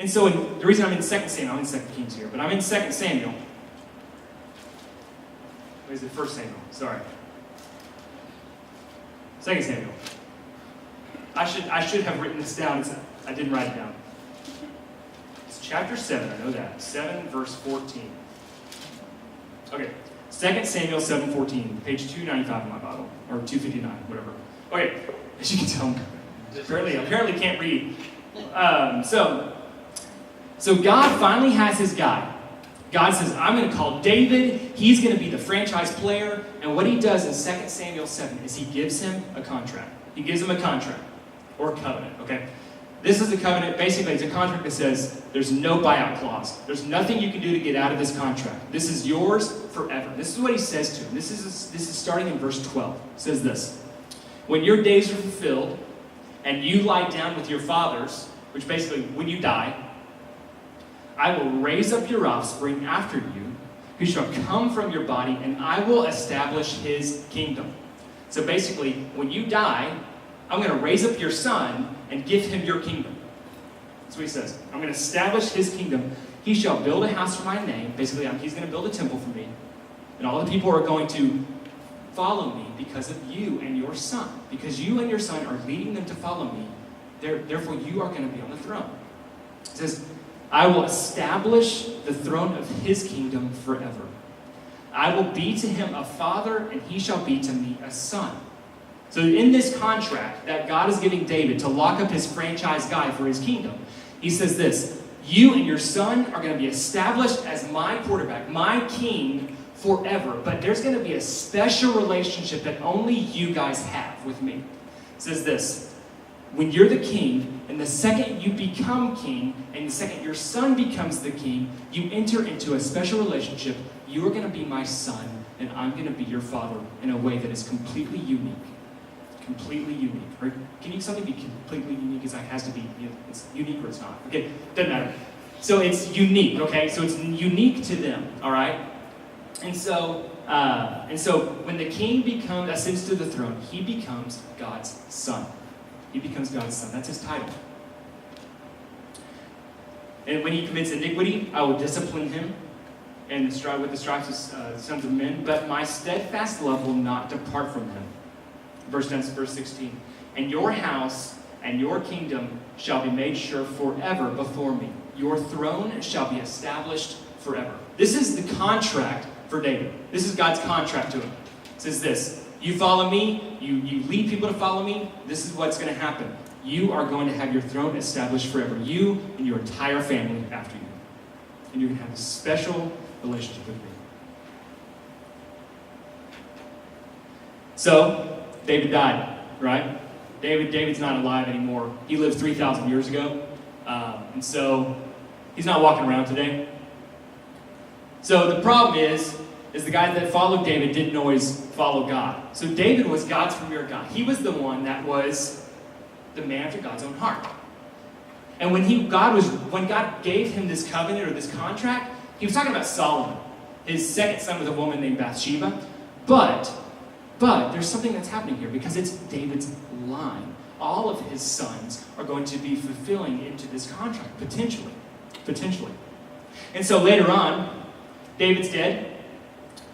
And so the reason I'm in 2 Samuel, I'm in 2 Kings here, but I'm in 2 Samuel. Or is it 1 Samuel? Sorry. 2 Samuel. I should have written this down. I didn't write it down. It's chapter 7, I know that. 7 verse 14. Okay. 2 Samuel 7:14, page 295 in my Bible, or 259, whatever. Okay, as you can tell, apparently can't read. So God finally has his guy. God says, I'm going to call David. He's going to be the franchise player. And what he does in 2 Samuel 7 is he gives him a contract. He gives him a contract, or a covenant, okay? This is a covenant. Basically, it's a contract that says there's no buyout clause. There's nothing you can do to get out of this contract. This is yours forever. This is what he says to him. This is starting in verse 12. It says this. When your days are fulfilled and you lie down with your fathers, which basically when you die, I will raise up your offspring after you, who shall come from your body, and I will establish his kingdom. So basically, when you die, I'm going to raise up your son and give him your kingdom. That's what he says. I'm going to establish his kingdom. He shall build a house for my name. Basically, he's going to build a temple for me. And all the people are going to follow me because of you and your son. Because you and your son are leading them to follow me. Therefore, you are going to be on the throne. It says, I will establish the throne of his kingdom forever. I will be to him a father, and he shall be to me a son. So in this contract that God is giving David to lock up his franchise guy for his kingdom, he says this, you and your son are going to be established as my quarterback, my king forever. But there's going to be a special relationship that only you guys have with me. It says this, when you're the king, and the second you become king, and the second your son becomes the king, you enter into a special relationship. You are going to be my son, and I'm going to be your father in a way that is completely unique. Completely unique. Right? Can something be completely unique? It has to be, it's unique or it's not. Okay, doesn't matter. So it's unique, okay? So it's unique to them, all right? And so when the king ascends to the throne, he becomes God's son. He becomes God's son. That's his title. And when he commits iniquity, I will discipline him and strive with the stripes of sons of men. But my steadfast love will not depart from him. Verse 16. And your house and your kingdom shall be made sure forever before me. Your throne shall be established forever. This is the contract for David. This is God's contract to him. It says this. You follow me, you lead people to follow me, this is what's going to happen. You are going to have your throne established forever. You and your entire family after you. And you're going to have a special relationship with me. So, David died, right? David's not alive anymore. He lived 3,000 years ago. And so, he's not walking around today. So the problem is the guy that followed David didn't always follow God. So David was God's premier God. He was the one that was the man after God's own heart. And when God gave him this covenant or this contract, he was talking about Solomon. His second son was a woman named Bathsheba. But there's something that's happening here because it's David's line. All of his sons are going to be fulfilling into this contract, potentially. And so later on, David's dead.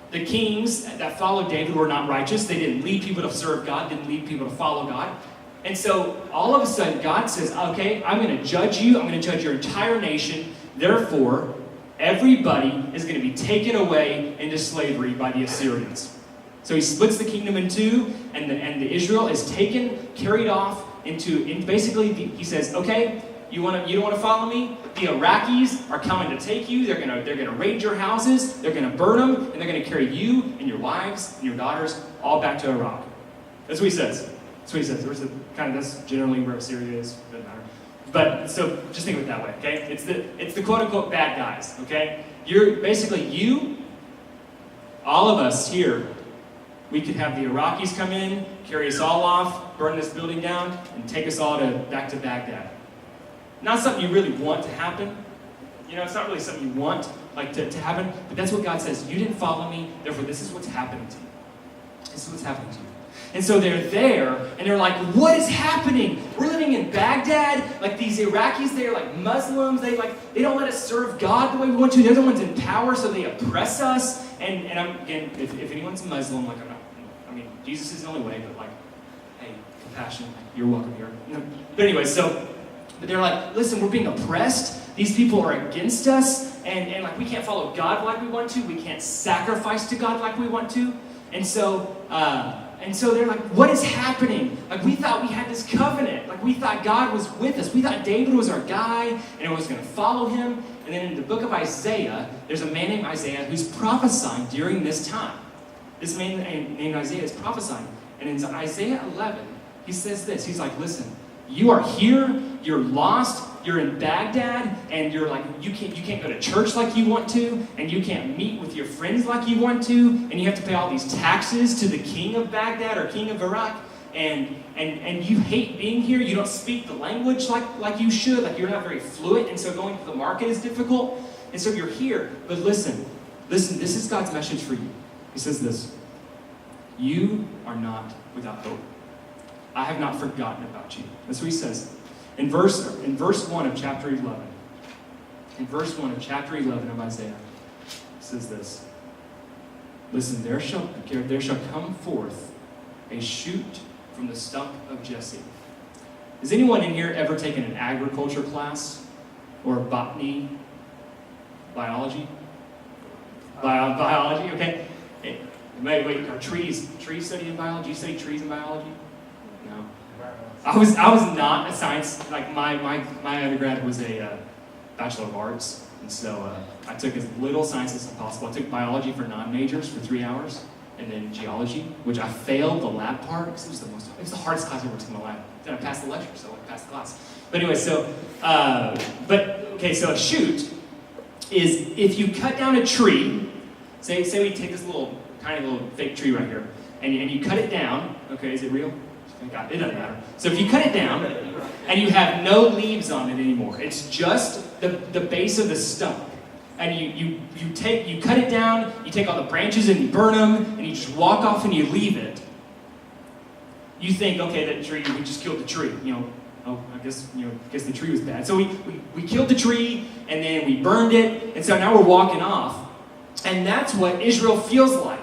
The kings that followed David were not righteous. They didn't lead people to serve God, didn't lead people to follow God. And so all of a sudden God says, okay, I'm going to judge you. I'm going to judge your entire nation. Therefore, everybody is going to be taken away into slavery by the Assyrians. So he splits the kingdom in two, and the Israel is carried off basically he says, okay, you don't want to follow me? The Iraqis are coming to take you. They're gonna raid your houses. They're gonna burn them, and they're gonna carry you and your wives and your daughters all back to Iraq. That's what he says. That's generally where Syria is. Doesn't matter. But so just think of it that way, okay? It's the quote unquote bad guys, okay? You're basically all of us here. We could have the Iraqis come in, carry us all off, burn this building down, and take us all back to Baghdad. Not something you really want to happen. It's not really something you want to happen, but that's what God says. You didn't follow me, therefore this is what's happening to you. This is what's happening to you. And so they're there, and they're like, what is happening? We're living in Baghdad. Like these Iraqis, they're like Muslims. They don't let us serve God the way we want to. They're the ones in power, so they oppress us. And again, if anyone's a Muslim, like Jesus is the only way, but like, hey, compassion, you're welcome here. But anyway, but they're like, listen, we're being oppressed. These people are against us, and like we can't follow God like we want to. We can't sacrifice to God like we want to. And so they're like, what is happening? Like we thought we had this covenant. Like we thought God was with us. We thought David was our guy, and it was going to follow him. And then in the book of Isaiah, there's a man named Isaiah who's prophesying during this time. This man named Isaiah is prophesying. And in Isaiah 11, he says this. He's like, listen, you are here, you're lost, you're in Baghdad, and you're like, you can't go to church like you want to, and you can't meet with your friends like you want to, and you have to pay all these taxes to the king of Baghdad or king of Iraq, and you hate being here, you don't speak the language like you should, like you're not very fluent, and so going to the market is difficult, and so you're here. But listen, this is God's message for you. He says this, you are not without hope. I have not forgotten about you. That's what he says. In verse 1 of chapter 11, in verse 1 of chapter 11 of Isaiah, it says this, listen, there shall come forth a shoot from the stump of Jesse. Has anyone in here ever taken an agriculture class or botany, biology? Biology, okay. Wait, are trees studied in biology? Do you study trees in biology? No. I was not a science, like my undergrad was a Bachelor of Arts, and so I took as little science as possible. I took biology for non-majors for 3 hours, and then geology, which I failed the lab part because it was the hardest class I ever took in my life. Then I passed the lecture, so I passed the class. But anyway, so a shoot is if you cut down a tree, say we take this tiny little fake tree right here, and you cut it down, okay, is it real? God, it doesn't matter. So if you cut it down, and you have no leaves on it anymore, it's just the base of the stump, and you cut it down, you take all the branches and you burn them, and you just walk off and you leave it, you think, okay, that tree, we just killed the tree, I guess the tree was bad. So we killed the tree, and then we burned it, and so now we're walking off. And that's what Israel feels like.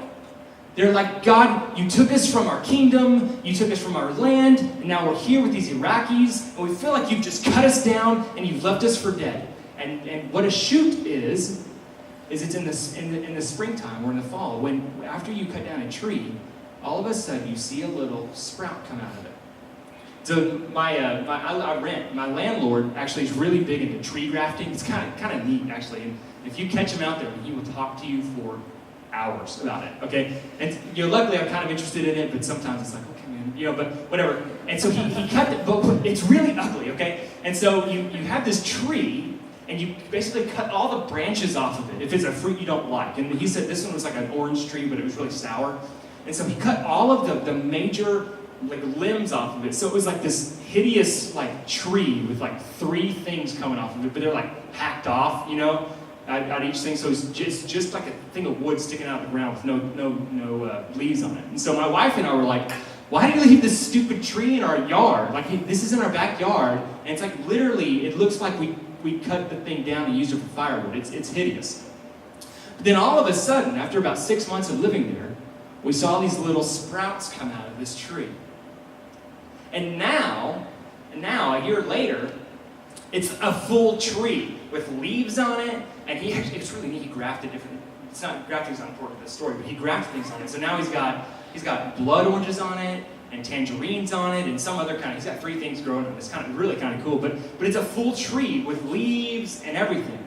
They're like, God, you took us from our kingdom, you took us from our land, and now we're here with these Iraqis, and we feel like you've just cut us down and you've left us for dead. And what a shoot is it's in the springtime or in the fall, when after you cut down a tree, all of a sudden you see a little sprout come out of it. So my landlord actually is really big into tree grafting. It's kind of neat, actually. And if you catch him out there, he will talk to you for hours about it, okay? And luckily I'm kind of interested in it, but sometimes it's like, okay, man, but whatever. And so he cut it, but it's really ugly, okay? And so you have this tree, and you basically cut all the branches off of it if it's a fruit you don't like. And he said this one was like an orange tree, but it was really sour. And so he cut all of the major limbs off of it. So it was like this hideous tree with 3 things coming off of it, but they're hacked off, at each thing. So it's just like a thing of wood sticking out of the ground with no leaves on it. And so my wife and I were like, why did you leave this stupid tree in our yard? This is in our backyard, and it's literally, it looks like we cut the thing down and used it for firewood. It's hideous. But then all of a sudden, after about 6 months of living there, we saw these little sprouts come out of this tree. And now, a year later, it's a full tree with leaves on it, and it's really neat, he grafted different, grafting's not important to the story, but he grafted things on it. So now he's got blood oranges on it, and tangerines on it, and some other he's got 3 things growing on it. It's really kind of cool, but it's a full tree with leaves and everything.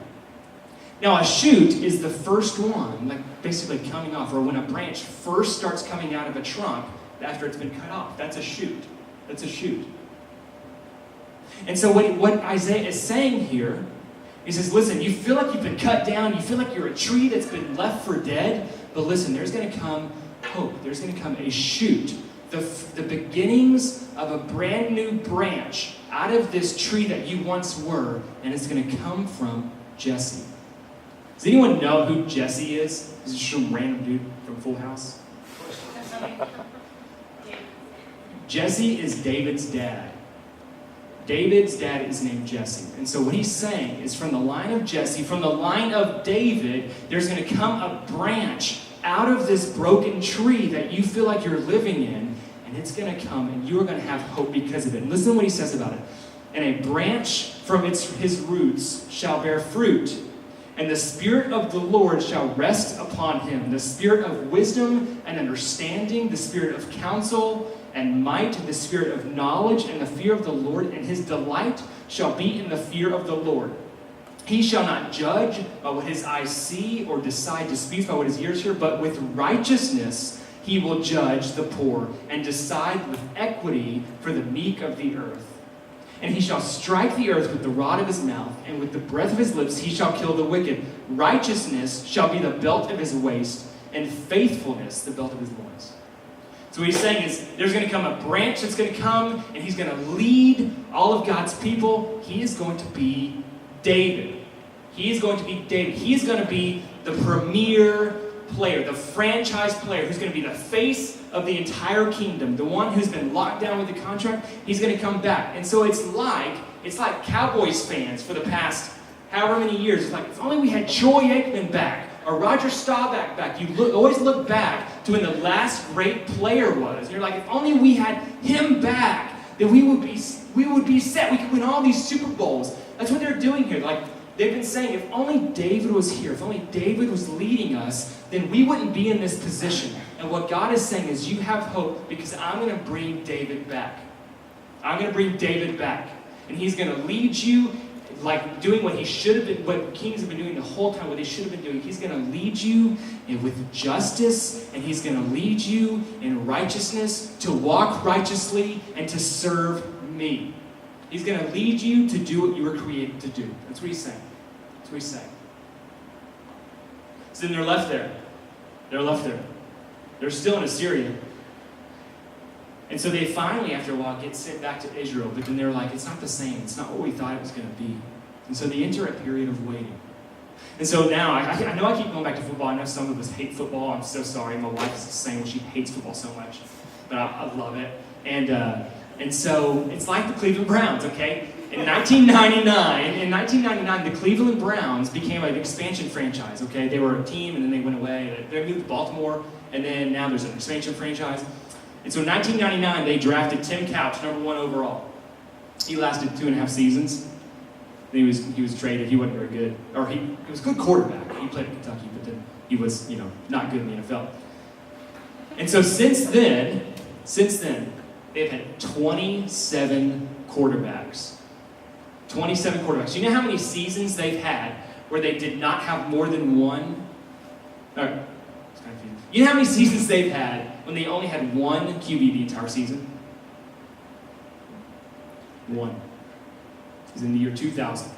Now a shoot is the first one, basically coming off, or when a branch first starts coming out of a trunk after it's been cut off. That's a shoot. That's a shoot. And so what Isaiah is saying here, he says, listen, you feel like you've been cut down, you feel like you're a tree that's been left for dead, but listen, there's going to come hope. There's going to come a shoot. The beginnings of a brand new branch out of this tree that you once were, and it's going to come from Jesse. Does anyone know who Jesse is? Is it some random dude from Full House? Jesse is David's dad. David's dad is named Jesse. And so what he's saying is from the line of Jesse, from the line of David, there's going to come a branch out of this broken tree that you feel like you're living in, and it's going to come, and you are going to have hope because of it. And listen to what he says about it. And a branch from his roots shall bear fruit, and the Spirit of the Lord shall rest upon him, the Spirit of wisdom and understanding, the Spirit of counsel and might, the Spirit of knowledge and the fear of the Lord, and his delight shall be in the fear of the Lord. He shall not judge by what his eyes see or decide disputes by what his ears hear, but with righteousness he will judge the poor and decide with equity for the meek of the earth. And he shall strike the earth with the rod of his mouth, and with the breath of his lips he shall kill the wicked. Righteousness shall be the belt of his waist, and faithfulness the belt of his loins. So what he's saying is there's going to come a branch that's going to come, and he's going to lead all of God's people. He is going to be David. He is going to be David. He is going to be the premier player, the franchise player who's going to be the face of the entire kingdom, the one who's been locked down with the contract. He's going to come back. And so it's like Cowboys fans for the past however many years. It's like, if only we had Troy Aikman back or Roger Staubach back. You always look back to when the last great player was. And you're like, if only we had him back, then we would be set. We could win all these Super Bowls. That's what they're doing here. Like, they've been saying, if only David was here, if only David was leading us, then we wouldn't be in this position. And what God is saying is, you have hope because I'm going to bring David back. I'm going to bring David back. And he's going to lead you like doing what he should have been, what kings have been doing the whole time, what they should have been doing. He's going to lead you with justice, and he's going to lead you in righteousness, to walk righteously, and to serve me. He's going to lead you to do what you were created to do. That's what he's saying. That's what he's saying. So then they're left there. They're left there. They're still in Assyria. And so they finally, after a while, get sent back to Israel. But then they're like, it's not the same. It's not what we thought it was going to be. And so they enter a period of waiting. And so now, I know I keep going back to football. I know some of us hate football. I'm so sorry. My wife is the same. She hates football so much. But I love it. And so it's like the Cleveland Browns, okay? In 1999, the Cleveland Browns became an expansion franchise, okay? They were a team, and then they went away. They moved to Baltimore, and then now there's an expansion franchise. And so in 1999, they drafted Tim Couch, #1 overall. He lasted 2.5 seasons. Then he was traded. He wasn't very good. Or he was a good quarterback. He played at Kentucky, but then he was, not good in the NFL. And so since then, they've had 27 quarterbacks. 27 quarterbacks. You know how many seasons they've had where they did not have more than one? You know how many seasons they've had when they only had one QB the entire season? One. It was in the year 2000.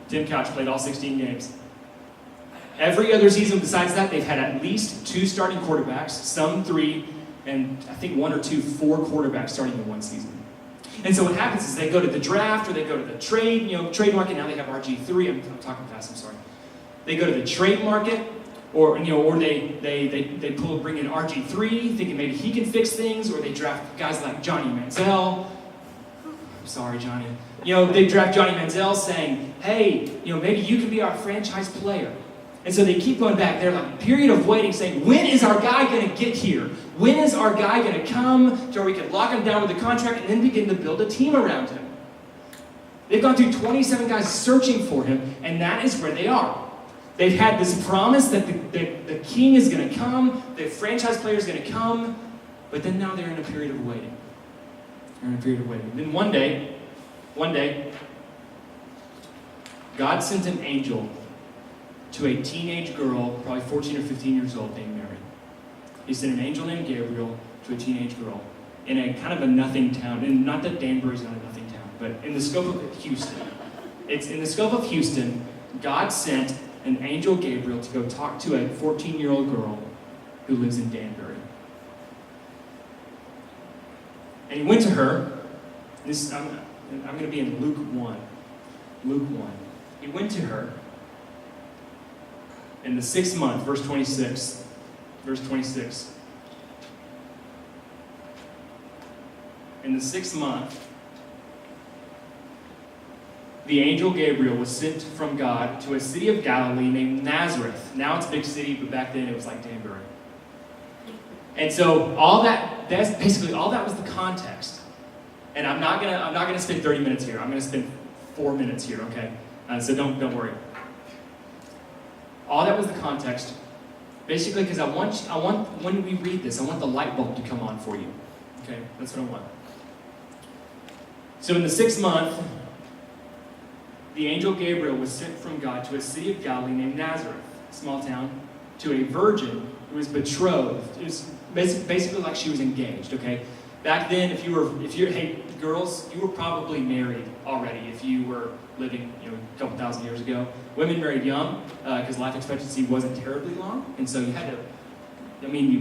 Tim Couch played all 16 games. Every other season besides that, they've had at least 2 starting quarterbacks, some 3, and I think 1 or 2, 4 quarterbacks starting in one season. And so what happens is they go to the draft or they go to the trade market. Now they have RG3. I'm talking fast, I'm sorry. They go to the trade market, or they bring in RG3, thinking maybe he can fix things, or they draft guys like Johnny Manziel. I'm sorry, Johnny. They draft Johnny Manziel saying, hey, maybe you can be our franchise player. And so they keep going back. They're like, period of waiting, saying, when is our guy going to get here? When is our guy going to come to where we can lock him down with a contract and then begin to build a team around him? They've gone through 27 guys searching for him, and that is where they are. They've had this promise that the king is going to come, the franchise player is going to come, but then now they're in a period of waiting. They're in a period of waiting. Then one day, God sent an angel to a teenage girl, probably 14 or 15 years old, named Mary. He sent an angel named Gabriel to a teenage girl in a kind of a nothing town. And not that Danbury's not a nothing town, but in the scope of Houston. It's in the scope of Houston, God sent an angel Gabriel to go talk to a 14-year-old girl who lives in Danbury. And he went to her. I'm going to be in Luke 1. Luke 1. He went to her in the 6th month, verse 26. Verse 26. in the 6th month, the angel Gabriel was sent from God to a city of Galilee named Nazareth. Now it's a big city, but back then it was like Danbury. And so that's basically all that was the context. And I'm not gonna spend 30 minutes here. I'm gonna spend 4 minutes here, okay? So don't worry. All that was the context, basically, because I want when we read this, I want the light bulb to come on for you. Okay, that's what I want. So in the 6th month, the angel Gabriel was sent from God to a city of Galilee named Nazareth, a small town, to a virgin who was betrothed. It was basically like she was engaged, okay? Back then, hey, girls, you were probably married already if you were living, a couple thousand years ago. Women married young because life expectancy wasn't terribly long, and so you had to.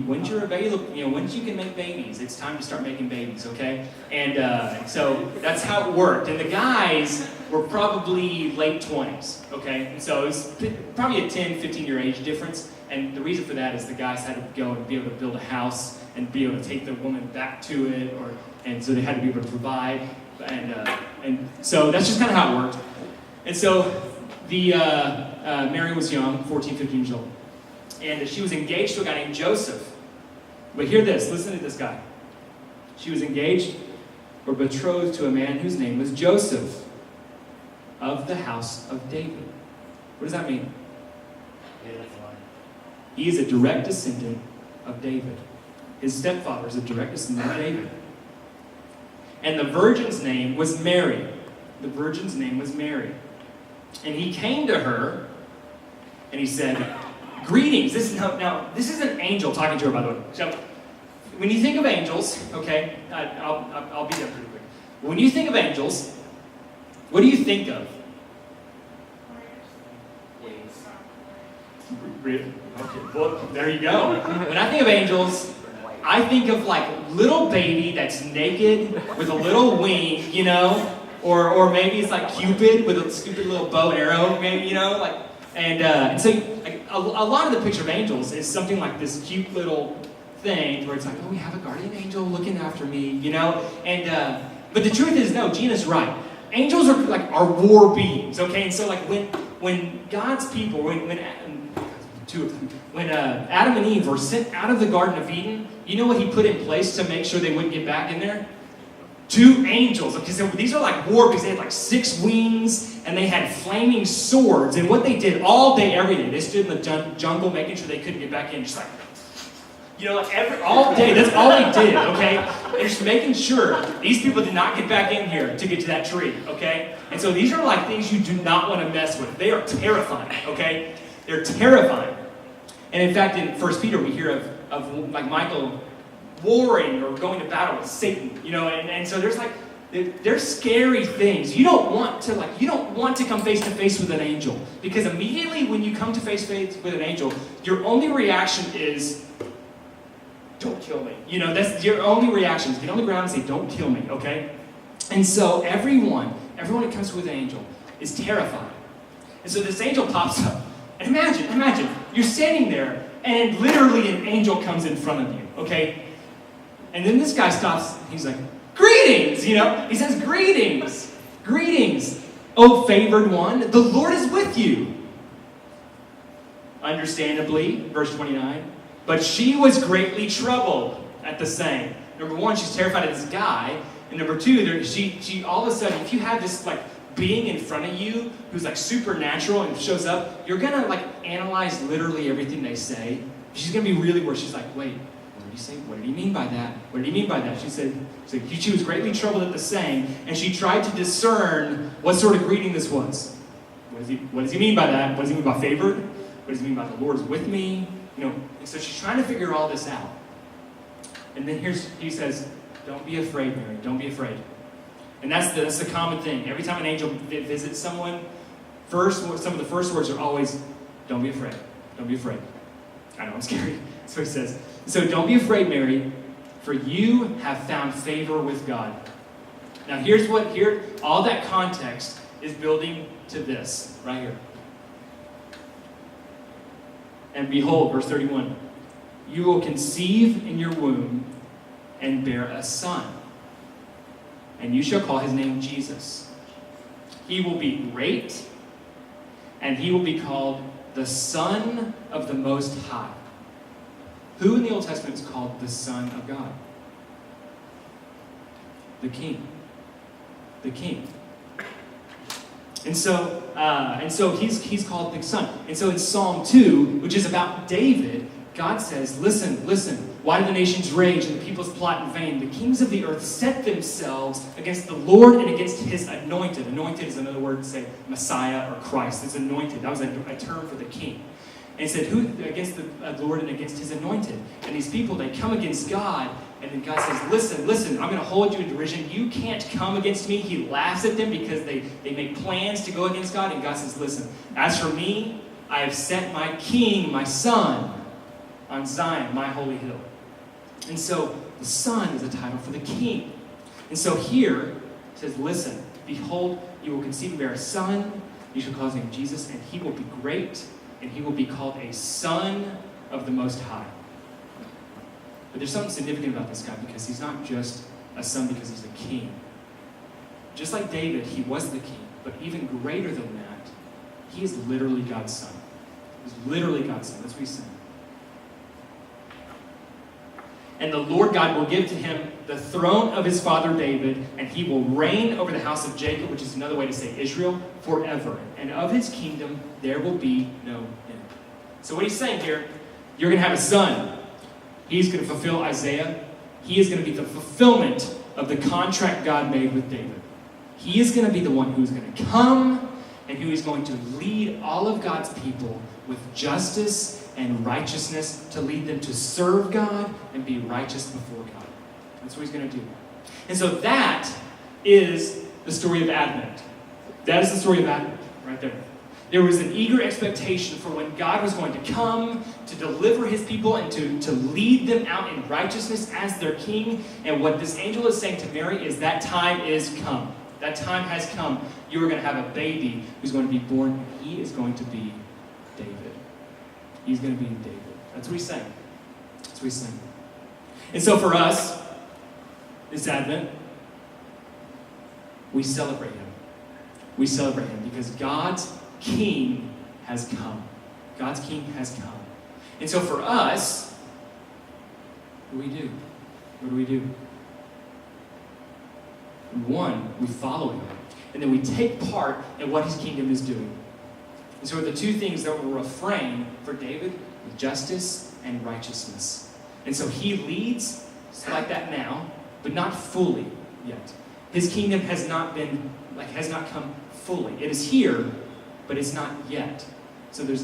Once you're available, once you can make babies, it's time to start making babies, okay? And so that's how it worked. And the guys were probably late 20s, okay? And so it's probably a 10, 15-year age difference. And the reason for that is the guys had to go and be able to build a house and be able to take the woman back to it, and so they had to be able to provide. And so that's just kind of how it worked. And so Mary was young, 14, 15 years old. And she was engaged to a guy named Joseph. But hear this, listen to this guy. She was engaged or betrothed to a man whose name was Joseph, of the house of David. What does that mean? He is a direct descendant of David. His stepfather is a direct descendant of David. And the virgin's name was Mary. The virgin's name was Mary. And he came to her and he said, "Greetings." This is an angel talking to her, by the way. So, when you think of angels, okay, I'll be done pretty quick. When you think of angels, what do you think of? Okay, well, there you go. When I think of angels, I think of like little baby that's naked with a little wing, or maybe it's like Cupid with a stupid little bow and arrow, maybe, and so a lot of the picture of angels is something like this cute little thing where it's like, oh, we have a guardian angel looking after me, and but the truth is, no, Gina's right. Angels are war beings, okay? And so when God's people, when Adam and Eve were sent out of the Garden of Eden, you know what he put in place to make sure they wouldn't get back in there? 2 angels. Okay, so these are like war beings. They had like 6 wings, and they had flaming swords. And what they did all day, every day, they stood in the jungle making sure they couldn't get back in, just like, all day. That's all they did, okay? They're just making sure these people did not get back in here to get to that tree, okay? And so these are like things you do not want to mess with. They are terrifying, okay? They're terrifying. And in fact, in 1 Peter, we hear of like Michael warring or going to battle with Satan, and so there's scary things. You don't want to come face to face with an angel, because immediately when you come to face to face with an angel, your only reaction is, don't kill me. That's your only reaction. Get on the ground and say, don't kill me, okay? And so everyone that comes with an angel is terrified. And so this angel pops up. And imagine, you're standing there, and literally an angel comes in front of you, okay? And then this guy stops, he's like, "Greetings," He says, "Greetings, O favored one, the Lord is with you." Understandably, verse 29, but she was greatly troubled at the saying. Number 1, she's terrified of this guy, and number 2, she all of a sudden, if you have this being in front of you who's supernatural and shows up, you're gonna analyze literally everything they say. She's gonna be really worried. She's like, "Wait, what did he say? What did he mean by that? What did he mean by that?" She said, she was greatly troubled at the saying, and she tried to discern what sort of greeting this was. What does he mean by that? What does he mean by favored? What does he mean by the Lord is with me? And so she's trying to figure all this out. And then he says, "Don't be afraid, Mary. Don't be afraid." And that's the common thing. Every time an angel visits someone, some of the first words are always, "Don't be afraid. Don't be afraid." I know, I'm scary. That's what he says. So don't be afraid, Mary, for you have found favor with God. Now all that context is building to this, right here. And behold, verse 31, you will conceive in your womb and bear a son. and you shall call his name Jesus. He will be great, and he will be called the Son of the Most High. Who in the Old Testament is called the Son of God? The King. The King. And so he's called the Son. And so in Psalm 2, which is about David, God says, listen, why do the nations rage and the peoples plot in vain? The kings of the earth set themselves against the Lord and against his anointed. Anointed is another word to say Messiah or Christ. It's anointed. That was a term for the king. And he said, who against the Lord and against his anointed? And these people, they come against God, and then God says, listen, I'm going to hold you in derision. You can't come against me. He laughs at them because they make plans to go against God. And God says, listen, as for me, I have set my king, my son, on Zion, my holy hill. And so the Son is a title for the King. And so here it says, listen, behold, you will conceive and bear a son. You shall call his name Jesus, and he will be great, and he will be called a Son of the Most High. But there's something significant about this guy, because he's not just a son because he's a king. Just like David, he was the king, but even greater than that, he is literally God's son. He's literally God's son. That's what he's saying. And the Lord God will give to him the throne of his father David, and he will reign over the house of Jacob, which is another way to say Israel, forever. And of his kingdom there will be no end. So what he's saying here, you're going to have a son. He's going to fulfill Isaiah. He is going to be the fulfillment of the contract God made with David. He is going to be the one who's going to come and who is going to lead all of God's people with justice and righteousness, to lead them to serve God and be righteous before God. That's what he's going to do. And so that is the story of Advent. That is the story of Advent, right there. There was an eager expectation for when God was going to come to deliver his people and to lead them out in righteousness as their king. And what this angel is saying to Mary is that time is come. That time has come. You are going to have a baby who's going to be born, and he is going to be David. He's going to be David. That's what he's saying. That's what he's saying. And so for us, this Advent, we celebrate him. We celebrate him because God's King has come. God's King has come. And so for us, what do we do? What do we do? One, we follow him. And then we take part in what his kingdom is doing. And so the two things that will refrain for David, justice and righteousness. And so he leads like that now, but not fully yet. His kingdom has not come fully. It is here, but it's not yet. So that's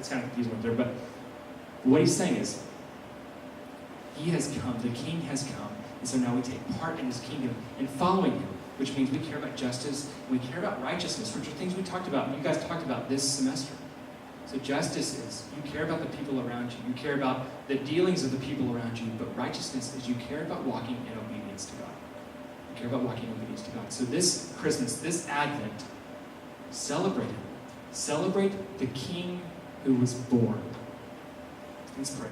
kind of confusing right there. But what he's saying is, he has come, the king has come. And so now we take part in his kingdom and following him, which means we care about justice, and we care about righteousness, which are things we talked about, and you guys talked about this semester. So justice is, you care about the people around you. You care about the dealings of the people around you. But righteousness is you care about walking in obedience to God. You care about walking in obedience to God. So this Christmas, this Advent, celebrate him. Celebrate the King who was born. Let's pray.